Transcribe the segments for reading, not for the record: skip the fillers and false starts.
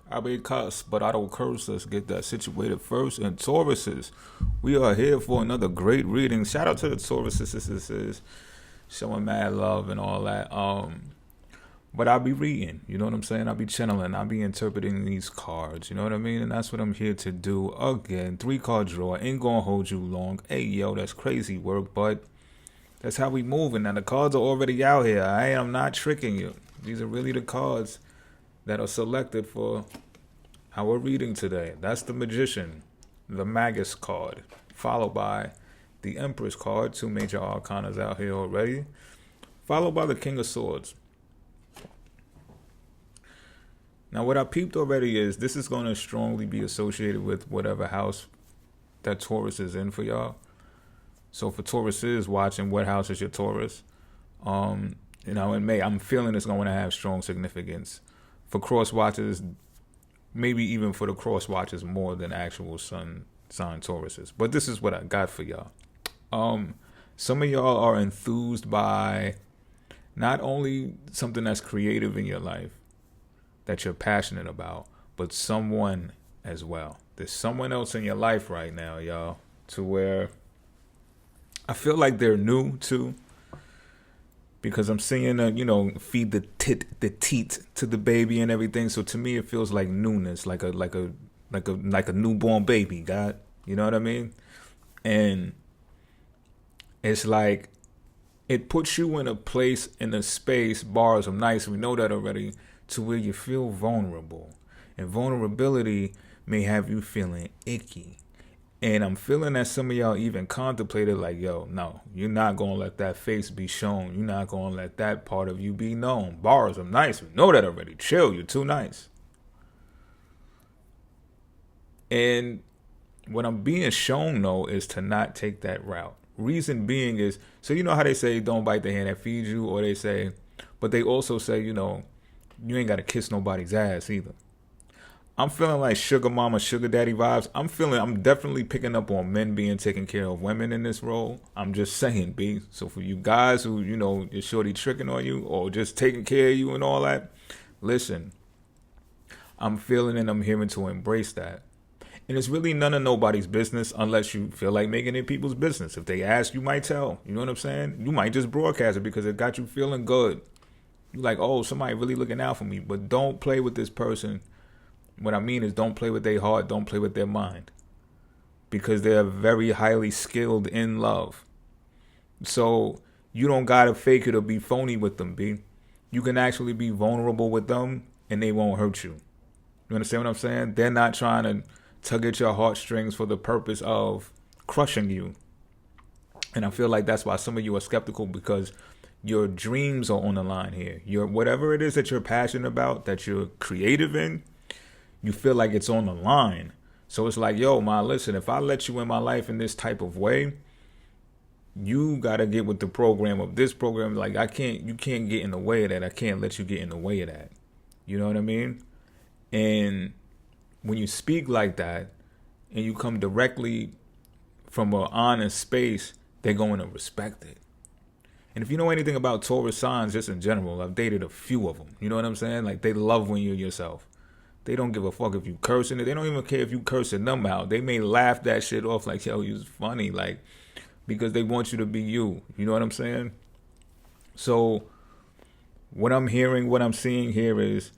I may cuss, but I don't curse. Let's get that situated first. And Tauruses, we are here for another great reading. Shout out to the Tauruses, showing mad love and all that. But I'll be reading, you know what I'm saying? I'll be channeling, I'll be interpreting these cards, you know what I mean? And that's what I'm here to do. Again, 3-card draw, ain't gonna hold you long. Hey, yo, that's crazy work, but that's how we moving. Now, the cards are already out here. I am not tricking you. These are really the cards that are selected for our reading today. That's the Magician, the Magus card, followed by the Empress card, 2 major arcanas out here already, followed by the King of Swords. Now, what I peeped already is this is going to strongly be associated with whatever house that Taurus is in for y'all. So for Taurus is watching, what house is your Taurus? In May, I'm feeling it's going to have strong significance. For cross watchers, maybe even for the cross watchers more than actual sun sign Tauruses. But this is what I got for y'all. Some of y'all are enthused by not only something that's creative in your life, that you're passionate about, but someone as well. There's someone else in your life right now, y'all, to where I feel like they're new too, because I'm seeing feed the teat to the baby and everything. So to me, it feels like newness, like a newborn baby. God, you know what I mean? And it's like it puts you in a place, in a space. Bars are nice. We know that already. To where you feel vulnerable. And vulnerability may have you feeling icky. And I'm feeling that some of y'all even contemplated like, yo, no, you're not going to let that face be shown. You're not going to let that part of you be known. Bars are nice. We know that already. Chill, you're too nice. And what I'm being shown, though, is to not take that route. Reason being is, so you know how they say don't bite the hand that feeds you, or they say, but they also say, you ain't got to kiss nobody's ass either. I'm feeling like sugar mama, sugar daddy vibes. I'm definitely picking up on men being taking care of women in this role. I'm just saying, B. So for you guys who, your shorty tricking on you or just taking care of you and all that, listen, I'm feeling and I'm hearing to embrace that. And it's really none of nobody's business unless you feel like making it people's business. If they ask, you might tell. You know what I'm saying? You might just broadcast it because it got you feeling good. You're like, oh, somebody really looking out for me. But don't play with this person. What I mean is don't play with their heart. Don't play with their mind. Because they're very highly skilled in love. So you don't got to fake it or be phony with them, B. You can actually be vulnerable with them and they won't hurt you. You understand what I'm saying? They're not trying to tug at your heartstrings for the purpose of crushing you. And I feel like that's why some of you are skeptical, because your dreams are on the line here. Whatever it is that you're passionate about, that you're creative in, you feel like it's on the line. So it's like, yo, listen, if I let you in my life in this type of way, you got to get with the program of this program. Like, you can't get in the way of that. I can't let you get in the way of that. You know what I mean? And when you speak like that and you come directly from an honest space, they're going to respect it. And if you know anything about Taurus signs, just in general, I've dated a few of them. You know what I'm saying? Like, they love when you're yourself. They don't give a fuck if you cursing it. They don't even care if you cursing them out. They may laugh that shit off like, yo, you's funny. Like, because they want you to be you. You know what I'm saying? So what I'm hearing, what I'm seeing here is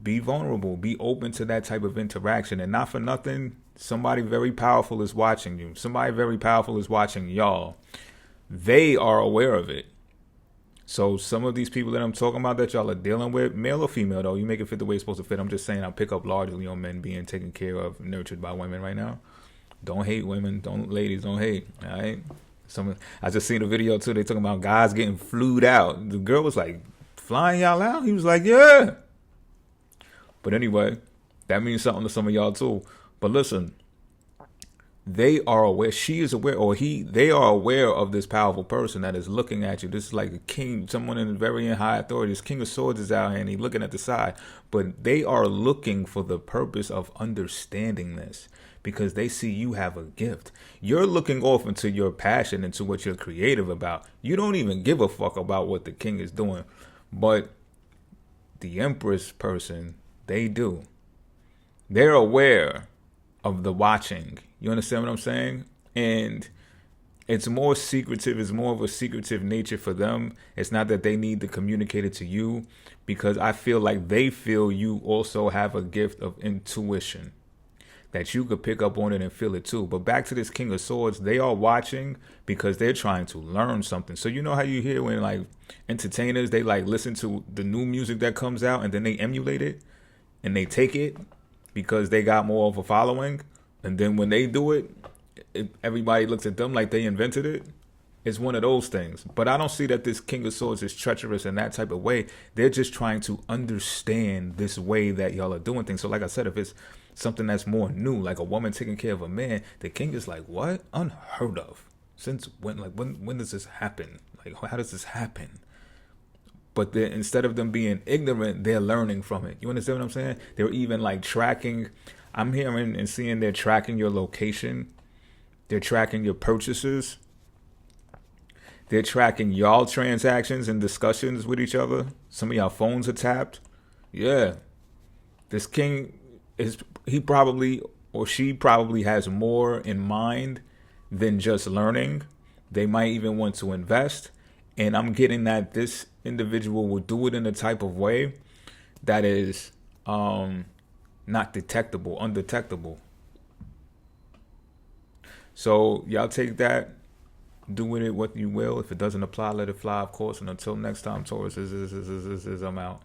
be vulnerable. Be open to that type of interaction. And not for nothing, somebody very powerful is watching you. Somebody very powerful is watching y'all. They are aware of it. So some of these people that I'm talking about that y'all are dealing with, male or female though, you make it fit the way it's supposed to fit. I'm just saying I pick up largely on men being taken care of, nurtured by women right now. Don't hate women. Ladies, don't hate. All right. I just seen a video too. They talking about guys getting flued out. The girl was like, flying y'all out? He was like, yeah. But anyway, that means something to some of y'all too. But listen, they are aware, she is aware, or they are aware of this powerful person that is looking at you. This is like a king, someone in very high authority. This King of Swords is out here and he's looking at the side. But they are looking for the purpose of understanding this, because they see you have a gift. You're looking off into your passion, into what you're creative about. You don't even give a fuck about what the king is doing. But the Empress person, they do. they're aware of the watching. You understand what I'm saying? And it's more secretive. It's more of a secretive nature for them. It's not that they need to communicate it to you, because I feel like they feel you also have a gift of intuition, that you could pick up on it and feel it too. But back to this King of Swords, they are watching because they're trying to learn something. So you know how you hear when like entertainers, they like listen to the new music that comes out and then they emulate it and they take it because they got more of a following. And then when they do it, everybody looks at them like they invented it. It's one of those things. But I don't see that this King of Swords is treacherous in that type of way. They're just trying to understand this way that y'all are doing things. So like I said, if it's something that's more new, like a woman taking care of a man, the king is like, what? Unheard of. Since when? Like, when does this happen? Like, how does this happen? But instead of them being ignorant, they're learning from it. You understand what I'm saying? They're even like tracking. I'm hearing and seeing they're tracking your location. They're tracking your purchases. They're tracking y'all transactions and discussions with each other. Some of y'all phones are tapped. Yeah. This king he probably or she probably has more in mind than just learning. They might even want to invest. And I'm getting that this individual will do it in a type of way that is not detectable, undetectable. So y'all take that, do with it what you will. If it doesn't apply, let it fly, of course. And until next time, Taurus, I'm out.